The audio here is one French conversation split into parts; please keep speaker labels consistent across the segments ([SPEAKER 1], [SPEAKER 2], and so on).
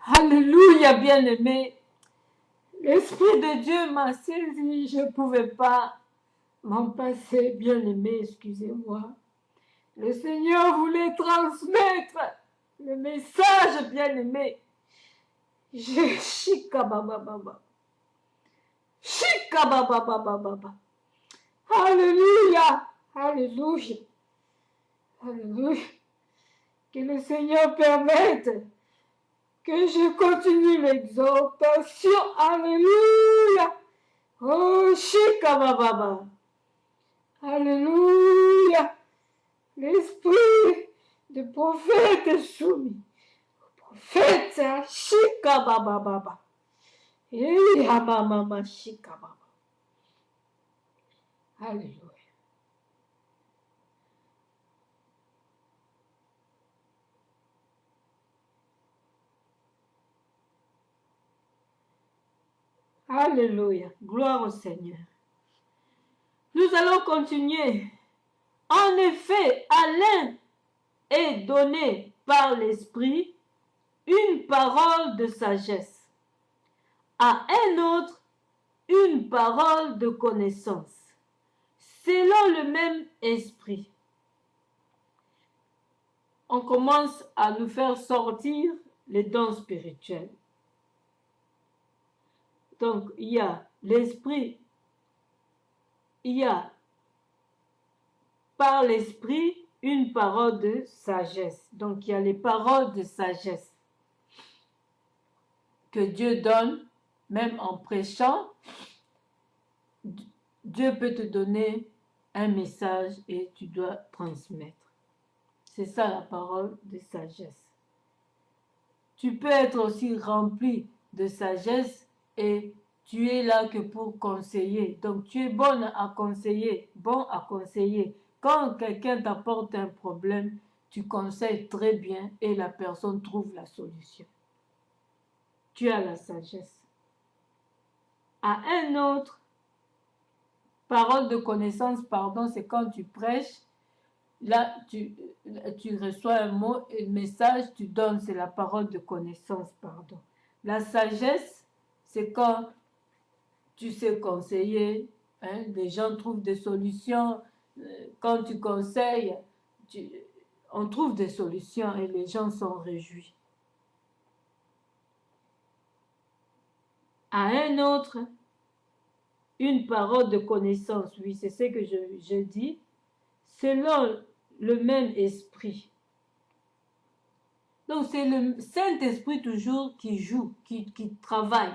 [SPEAKER 1] Alléluia, bien-aimé. L'Esprit de Dieu m'a saisi, je ne pouvais pas m'en passer, bien-aimé, excusez-moi. Le Seigneur voulait transmettre le message, bien-aimé. Shikabababa. Shikabababa. Alléluia. Alléluia. Alléluia. Que le Seigneur permette que je continue l'exhortation. Alléluia. Oh, Shikabababa. Alléluia. L'esprit du prophète est soumis. Prophète, Shikabababa. Et Yamama Shikababa. Alléluia. Alléluia. Gloire au Seigneur. Nous allons continuer. En effet, à l'un est donné par l'Esprit une parole de sagesse, à un autre une parole de connaissance, selon le même esprit. On commence à nous faire sortir les dons spirituels. Donc, il y a l'esprit, il y a par l'esprit une parole de sagesse. Donc, il y a les paroles de sagesse que Dieu donne, même en prêchant. Dieu peut te donner un message et tu dois transmettre. C'est ça la parole de sagesse. Tu peux être aussi rempli de sagesse et tu es là que pour conseiller. Donc tu es bon à conseiller, Quand quelqu'un t'apporte un problème, tu conseilles très bien et la personne trouve la solution. Tu as la sagesse. À un autre, parole de connaissance, pardon, c'est quand tu prêches, là, tu reçois un mot, un message, tu donnes, c'est la parole de connaissance, pardon. La sagesse, c'est quand tu sais conseiller, hein, les gens trouvent des solutions. Quand tu conseilles, on trouve des solutions et les gens sont réjouis. À un autre, une parole de connaissance, oui, c'est ce que je dis, selon le même esprit. Donc, c'est le Saint-Esprit toujours qui joue, qui travaille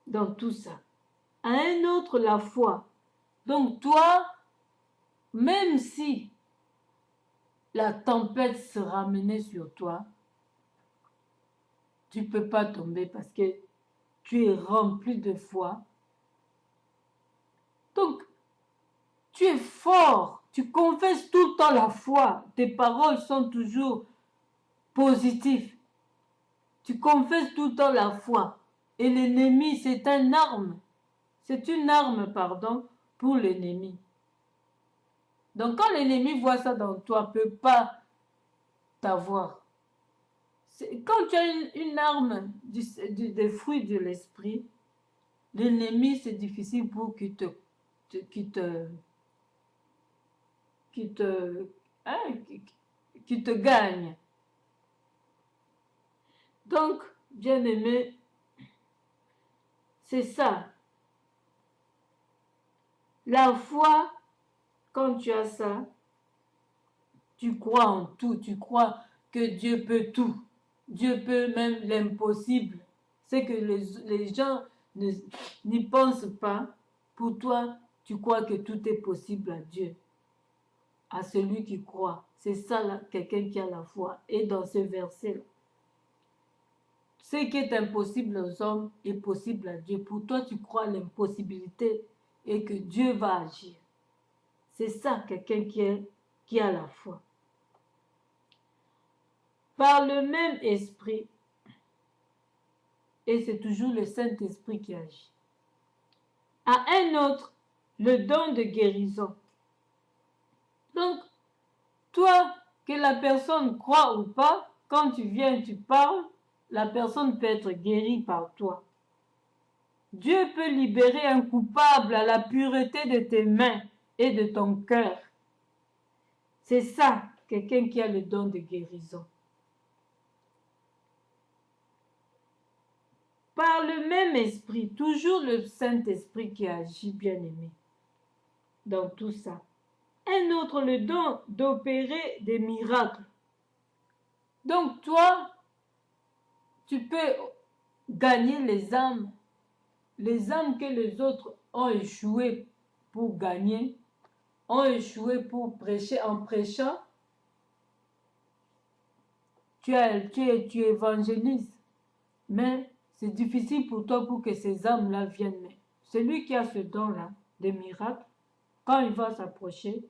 [SPEAKER 1] dans tout ça. À un autre, la foi. Donc, toi, même si la tempête se ramenait sur toi, tu ne peux pas tomber parce que tu es rempli de foi. Donc, tu es fort, tu confesses tout le temps la foi. Tes paroles sont toujours positives. Tu confesses tout le temps la foi. Et l'ennemi, c'est une arme. C'est une arme, pardon, pour l'ennemi. Donc, quand l'ennemi voit ça dans toi, il ne peut pas t'avoir. Quand tu as une arme des fruits de l'esprit, l'ennemi, c'est difficile pour qu'il te gagne. Donc, bien-aimé, c'est ça. La foi, quand tu as ça, tu crois en tout, tu crois que Dieu peut tout. Dieu peut même l'impossible. C'est que les gens n'y pensent pas. Pour toi, tu crois que tout est possible à Dieu, à celui qui croit. C'est ça, là, quelqu'un qui a la foi. Et dans ce verset-là, ce qui est impossible aux hommes est possible à Dieu. Pour toi, tu crois à l'impossibilité et que Dieu va agir. C'est ça, quelqu'un qui a la foi. Par le même esprit, et c'est toujours le Saint-Esprit qui agit. À un autre, le don de guérison. Donc, toi, que la personne croit ou pas, quand tu viens, tu parles, la personne peut être guérie par toi. Dieu peut libérer un coupable à la pureté de tes mains et de ton cœur. C'est ça, quelqu'un qui a le don de guérison. Par le même esprit, toujours le Saint-Esprit qui agit, bien-aimé, dans tout ça. Un autre, le don d'opérer des miracles. Donc toi, tu peux gagner les âmes que les autres ont échoué pour gagner, ont échoué pour prêcher. En prêchant, tu évangélises, mais c'est difficile pour toi pour que ces âmes-là viennent. Mais celui qui a ce don-là, des miracles, quand il va s'approcher,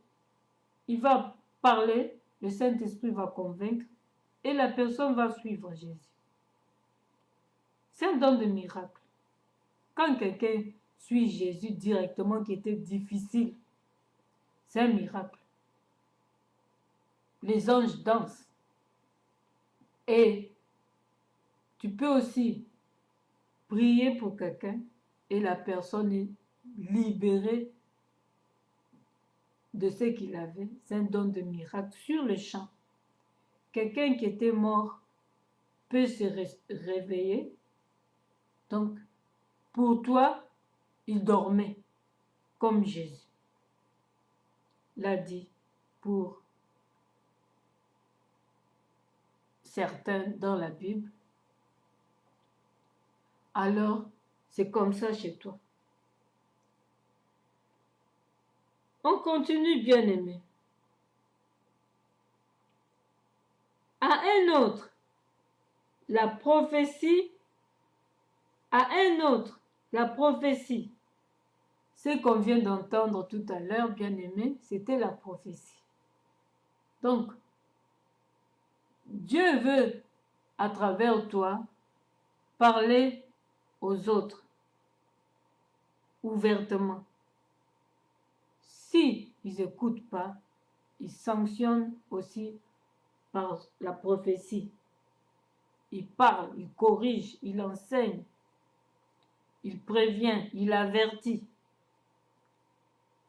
[SPEAKER 1] il va parler, le Saint-Esprit va convaincre et la personne va suivre Jésus. C'est un don de miracle. Quand quelqu'un suit Jésus directement, qui était difficile, c'est un miracle. Les anges dansent. Et tu peux aussi prier pour quelqu'un et la personne est libérée de ce qu'il avait. C'est un don de miracle sur le champ. Quelqu'un qui était mort peut se réveiller. Donc, pour toi, il dormait comme Jésus l'a dit pour certains dans la Bible. Alors, c'est comme ça chez toi. On continue, bien-aimé. À un autre, la prophétie. À un autre, la prophétie. Ce qu'on vient d'entendre tout à l'heure, bien-aimé, c'était la prophétie. Donc, Dieu veut, à travers toi, parler aux autres ouvertement. Si ils n'écoutent pas, ils sanctionnent aussi par la prophétie. Il parle, il corrige, il enseigne, il prévient, il avertit.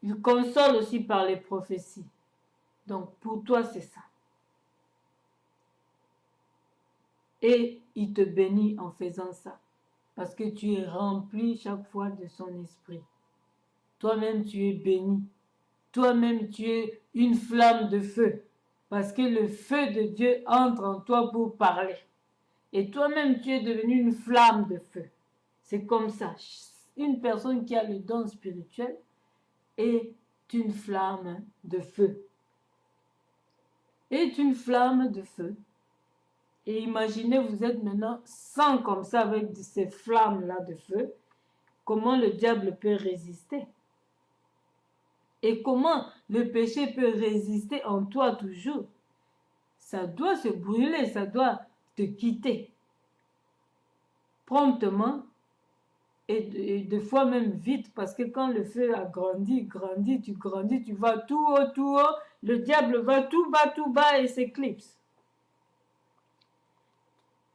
[SPEAKER 1] Il console aussi par les prophéties. Donc pour toi, c'est ça. Et il te bénit en faisant ça. Parce que tu es rempli chaque fois de son esprit. Toi-même, tu es béni. Toi-même, tu es une flamme de feu. Parce que le feu de Dieu entre en toi pour parler. Et toi-même, tu es devenu une flamme de feu. C'est comme ça. Une personne qui a le don spirituel est une flamme de feu. Est une flamme de feu. Et imaginez, vous êtes maintenant 100 comme ça avec ces flammes-là de feu. Comment le diable peut résister? Et comment le péché peut résister en toi toujours? Ça doit se brûler, ça doit te quitter. Promptement et des fois même vite, parce que quand le feu a grandi, tu vas tout haut, le diable va tout bas et s'éclipse.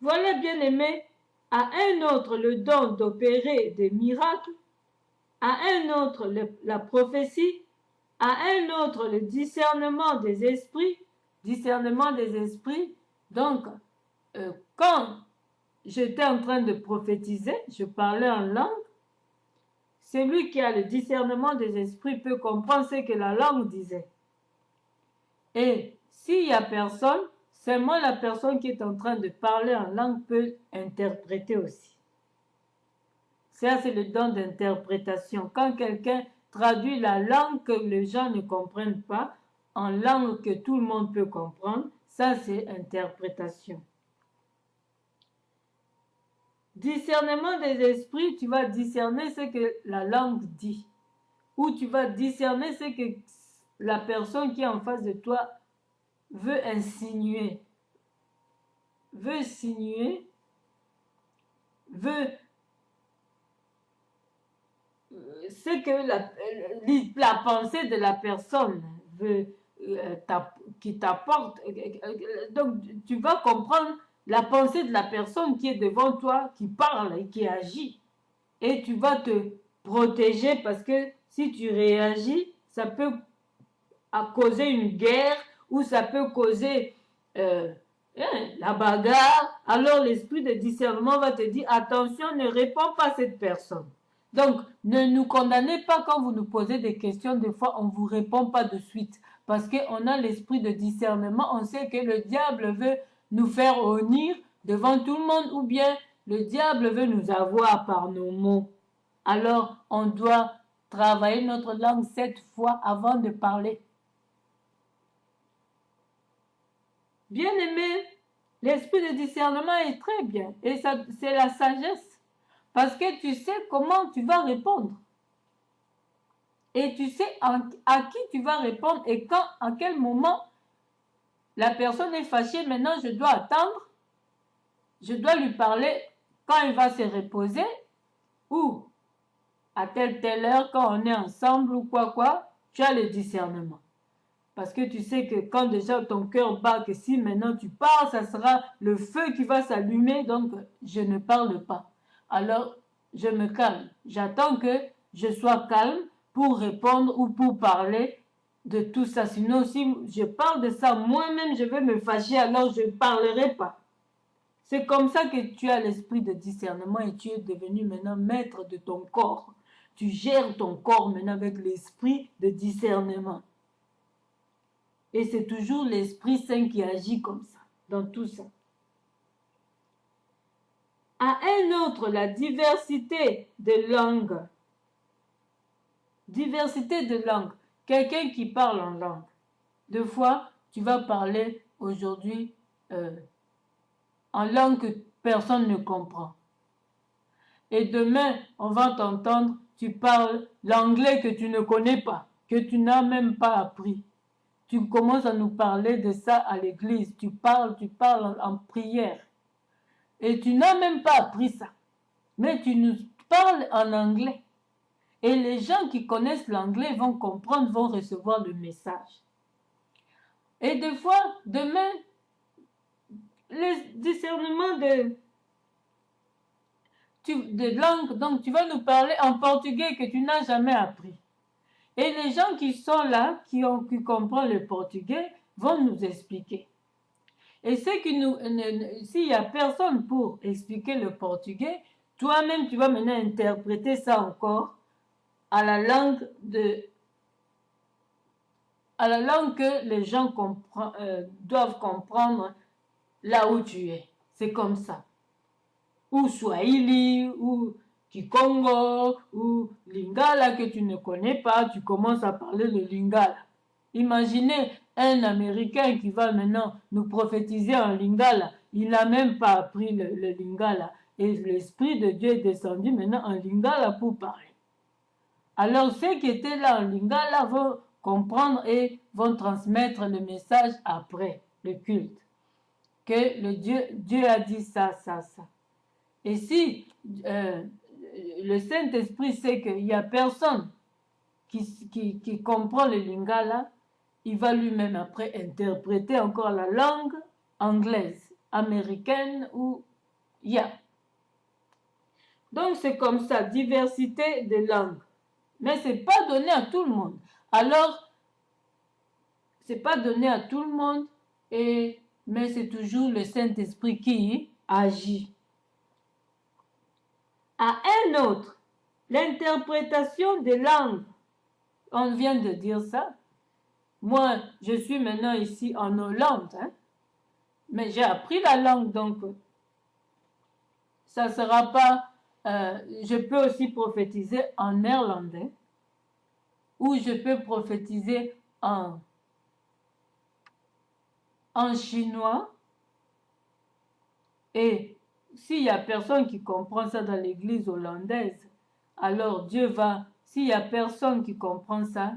[SPEAKER 1] Voilà, bien-aimé, à un autre le don d'opérer des miracles, à un autre la prophétie, à un autre le discernement des esprits. Discernement des esprits. Donc, quand j'étais en train de prophétiser, je parlais en langue. Celui qui a le discernement des esprits peut comprendre ce que la langue disait. Et s'il n'y a personne, seulement la personne qui est en train de parler en langue peut interpréter aussi. Ça, c'est le don d'interprétation. Quand quelqu'un traduit la langue que les gens ne comprennent pas en langue que tout le monde peut comprendre, ça, c'est interprétation. Discernement des esprits, tu vas discerner ce que la langue dit. Ou tu vas discerner ce que la personne qui est en face de toi veut insinuer. Veut sinuer, veut ce que la pensée de la personne veut qui t'apporte. Donc, tu vas comprendre la pensée de la personne qui est devant toi, qui parle et qui agit. Et tu vas te protéger parce que si tu réagis, ça peut causer une guerre ou ça peut causer la bagarre. Alors l'esprit de discernement va te dire attention, ne réponds pas à cette personne. Donc ne nous condamnez pas quand vous nous posez des questions. Des fois on ne vous répond pas de suite parce qu'on a l'esprit de discernement. On sait que le diable veut nous faire honnir devant tout le monde ou bien le diable veut nous avoir par nos mots. Alors on doit travailler notre langue 7 fois avant de parler. Bien-aimé, l'esprit de discernement est très bien et ça, c'est la sagesse parce que tu sais comment tu vas répondre et tu sais à qui tu vas répondre et quand, à quel moment la personne est fâchée. Maintenant, je dois attendre, je dois lui parler quand il va se reposer ou à telle heure quand on est ensemble ou quoi, tu as le discernement. Parce que tu sais que quand déjà ton cœur bat, que si maintenant tu parles, ça sera le feu qui va s'allumer, donc je ne parle pas. Alors, je me calme. J'attends que je sois calme pour répondre ou pour parler de tout ça. Sinon, si je parle de ça, moi-même, je vais me fâcher, alors je ne parlerai pas. C'est comme ça que tu as l'esprit de discernement et tu es devenu maintenant maître de ton corps. Tu gères ton corps maintenant avec l'esprit de discernement. Et c'est toujours l'Esprit Saint qui agit comme ça, dans tout ça. À un autre, la diversité de langues. Diversité de langues. Quelqu'un qui parle en langue. Deux fois, tu vas parler aujourd'hui en langue que personne ne comprend. Et demain, on va t'entendre, tu parles l'anglais que tu ne connais pas, que tu n'as même pas appris. Tu commences à nous parler de ça à l'église. Tu parles en prière. Et tu n'as même pas appris ça. Mais tu nous parles en anglais. Et les gens qui connaissent l'anglais vont comprendre, vont recevoir le message. Et des fois, demain, le discernement de langue, donc tu vas nous parler en portugais que tu n'as jamais appris. Et les gens qui sont là, qui comprennent le portugais, vont nous expliquer. Et c'est que s'il n'y a personne pour expliquer le portugais, toi-même, tu vas maintenant interpréter ça encore à la langue que les gens doivent comprendre là où tu es. C'est comme ça. Ou Swahili, ou Kikongo, ou Lingala que tu ne connais pas, tu commences à parler le Lingala. Imaginez un Américain qui va maintenant nous prophétiser en Lingala. Il n'a même pas appris le Lingala. Et l'Esprit de Dieu est descendu maintenant en Lingala pour parler. Alors ceux qui étaient là en Lingala vont comprendre et vont transmettre le message après le culte. Que Dieu a dit ça. Et si le Saint-Esprit sait qu'il n'y a personne qui comprend le Lingala, il va lui-même après interpréter encore la langue anglaise, américaine ou Donc c'est comme ça, diversité de langues. Mais ce n'est pas donné à tout le monde. Alors, ce n'est pas donné à tout le monde, mais c'est toujours le Saint-Esprit qui agit. À un autre, l'interprétation des langues. On vient de dire ça. Moi, je suis maintenant ici en Hollande, mais j'ai appris la langue, donc ça ne sera pas... je peux aussi prophétiser en néerlandais ou je peux prophétiser en chinois. Et s'il n'y a personne qui comprend ça dans l'église hollandaise, alors Dieu va... S'il n'y a personne qui comprend ça,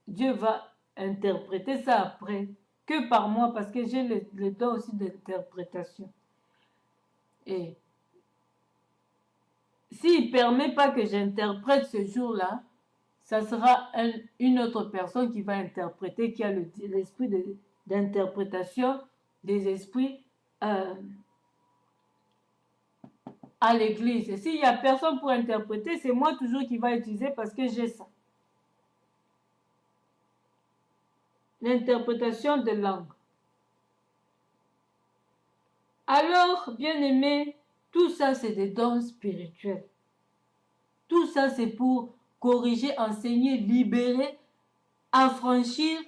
[SPEAKER 1] Dieu va interpréter ça après, que par moi, parce que j'ai le don aussi d'interprétation. Et s'il ne permet pas que j'interprète ce jour-là, ça sera une autre personne qui va interpréter, qui a l'esprit de d'interprétation des esprits à l'église. Et s'il n'y a personne pour interpréter, c'est moi toujours qui va utiliser parce que j'ai ça. L'interprétation de langue. Alors, bien-aimés, tout ça, c'est des dons spirituels. Tout ça, c'est pour corriger, enseigner, libérer, affranchir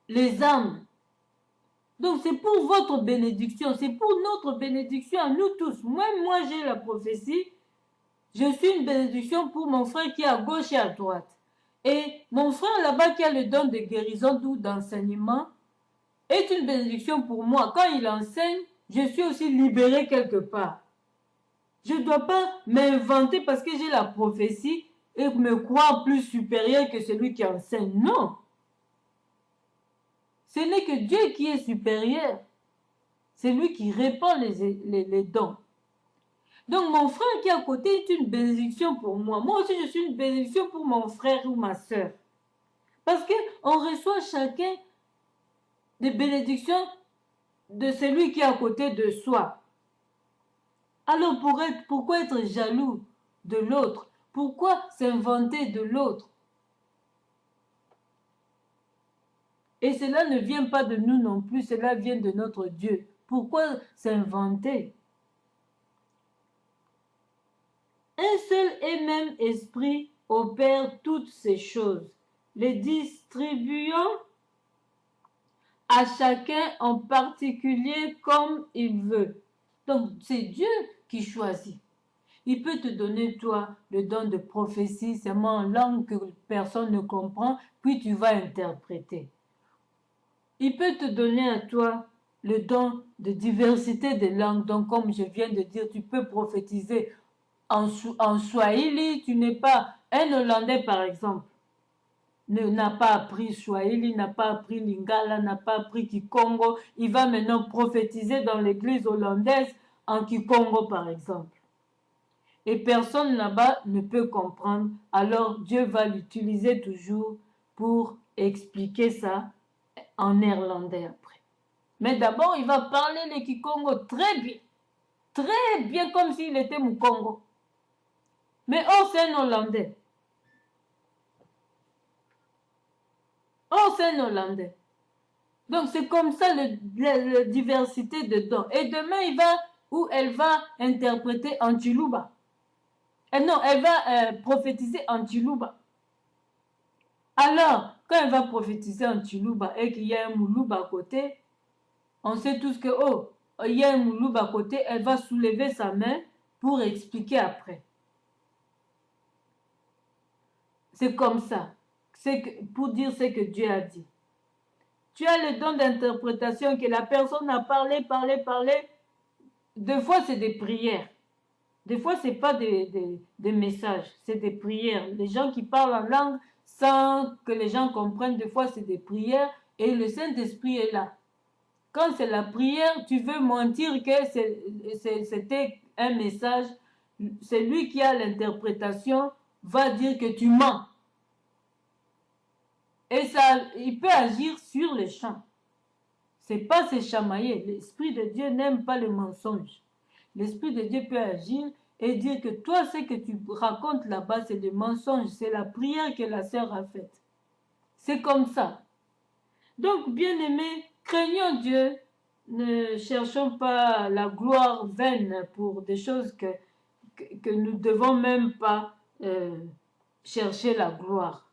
[SPEAKER 1] les âmes. Donc, c'est pour votre bénédiction, c'est pour notre bénédiction à nous tous. Moi, j'ai la prophétie. Je suis une bénédiction pour mon frère qui est à gauche et à droite. Et mon frère là-bas qui a le don de guérison ou d'enseignement est une bénédiction pour moi. Quand il enseigne, je suis aussi libérée quelque part. Je ne dois pas m'inventer parce que j'ai la prophétie et me croire plus supérieur que celui qui enseigne. Non. Ce n'est que Dieu qui est supérieur. C'est lui qui répand les dons. Donc mon frère qui est à côté est une bénédiction pour moi. Moi aussi je suis une bénédiction pour mon frère ou ma soeur. Parce qu'on reçoit chacun des bénédictions de celui qui est à côté de soi. Alors pourquoi être jaloux de l'autre? Pourquoi s'inventer de l'autre? Et cela ne vient pas de nous non plus, cela vient de notre Dieu. Pourquoi s'inventer? Un seul et même esprit opère toutes ces choses, les distribuant à chacun en particulier comme il veut. Donc, c'est Dieu qui choisit. Il peut te donner, toi, le don de prophétie, seulement en langue que personne ne comprend, puis tu vas interpréter. Il peut te donner à toi le don de diversité de langues. Donc, comme je viens de dire, tu peux prophétiser en Swahili. Tu n'es pas un Hollandais, par exemple. N'a pas appris Swahili, n'a pas appris Lingala, n'a pas appris Kikongo. Il va maintenant prophétiser dans l'église hollandaise en Kikongo, par exemple. Et personne là-bas ne peut comprendre. Alors Dieu va l'utiliser toujours pour expliquer ça en néerlandais après. Mais d'abord, il va parler le Kikongo très bien comme s'il était Mukongo. Mais oh, c'est un Hollandais. Oh, c'est un Hollandais. Donc, c'est comme ça la diversité de dons. Et demain, il va, ou elle va interpréter en Chiluba. Non, elle va prophétiser en Chiluba. Alors, quand elle va prophétiser en Chiluba et qu'il y a un Moulouba à côté, on sait tous que, oh, il y a un Moulouba à côté, elle va soulever sa main pour expliquer après. C'est comme ça. C'est pour dire ce que Dieu a dit. Tu as le don d'interprétation que la personne a parlé. Des fois, c'est des prières. Des fois, ce n'est pas des messages, c'est des prières. Les gens qui parlent en langue sans que les gens comprennent, des fois, c'est des prières et le Saint-Esprit est là. Quand c'est la prière, tu veux mentir que c'était un message. Celui qui a l'interprétation va dire que tu mens. Et ça, il peut agir sur les champs. C'est pas se chamailler. L'Esprit de Dieu n'aime pas le mensonge. L'Esprit de Dieu peut agir et dire que toi, ce que tu racontes là-bas, c'est des mensonges. C'est la prière que la sœur a faite. C'est comme ça. Donc, bien-aimés, craignons Dieu. Ne cherchons pas la gloire vaine pour des choses que nous ne devons même pas chercher la gloire.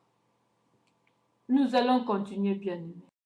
[SPEAKER 1] Nous allons continuer, bien-aimés.